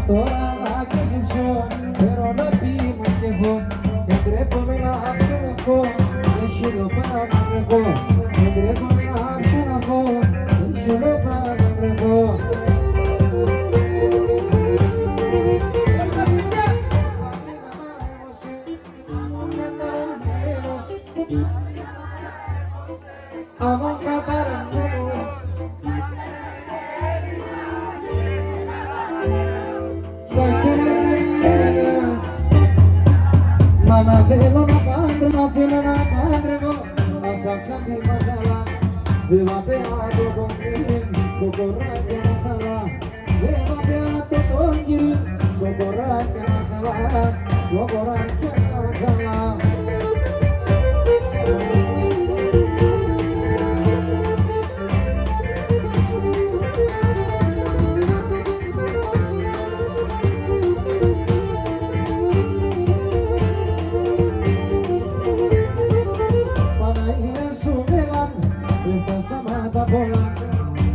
τώρα θα ξεψώ, pero να πει μου κι εγώ. Δεν τρέπομαι να ψωναχώ, δεν σιλώ πάρα να βρεχώ. Δεν τρέπομαι να ψωναχώ, δεν σιλώ πάρα να βρεχώ. Amor καταραμένος, στα ξενερμένες. Μα να θέλω να παντρεύω, να σ' κάνει μαγαλά. Δεν va beato con kirin, kokorake mahala. Δεν va beato con kirin, kokorake mahala. Kokorake mahala.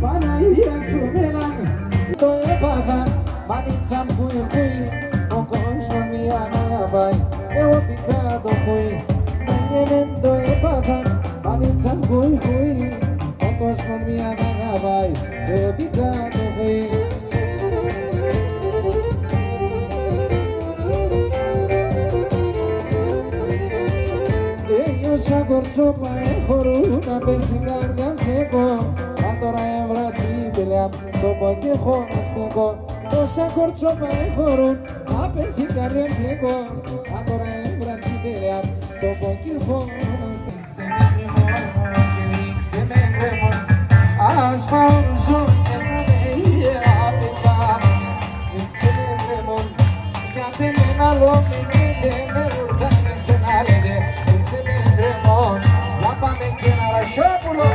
Παναγία σου μέλαν, το έπαθαν, μανίτσαν χουι, ο κόσμος μία να πάει, εγώ πήκα το χουι. Μεν το έπαθαν, μανίτσαν χουι, ο κόσμος μία να πάει, εγώ πήκα το χουι. Ένιωσα κορτσόπα, χορού να πέσει καρδιά φεύγω. Τώρα έβρα την πηλιά, το πω και έχω να στέκω. Τόσα κορτσόπα χωρούν, άπεση καρδιά φεύγω. Τώρα έβρα την πηλιά, το πω και έχω να στέξτε με γκρεμόν και ρίξτε με γκρεμόν. Ας πάω ζω και να με είχε απειλά. Ρίξτε με γκρεμόν, κάτε με ένα λόγι και δεν με ρωτάνε και να λέτε. Ρίξτε με γκρεμόν, να πάμε και ένα ρασιόπουλο.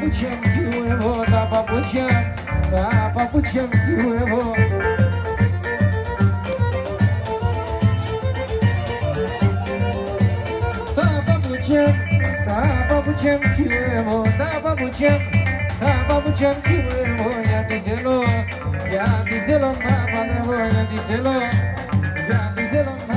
παπούτσια μου κοιμώ εγώ, τα παπούτσια μου κοιμώ εγώ. Τα παπούτσια μου κοιμώ εγώ, τα παπούτσια μου κοιμώ εγώ, γιατί θέλω να παντρεύω, γιατί θέλω να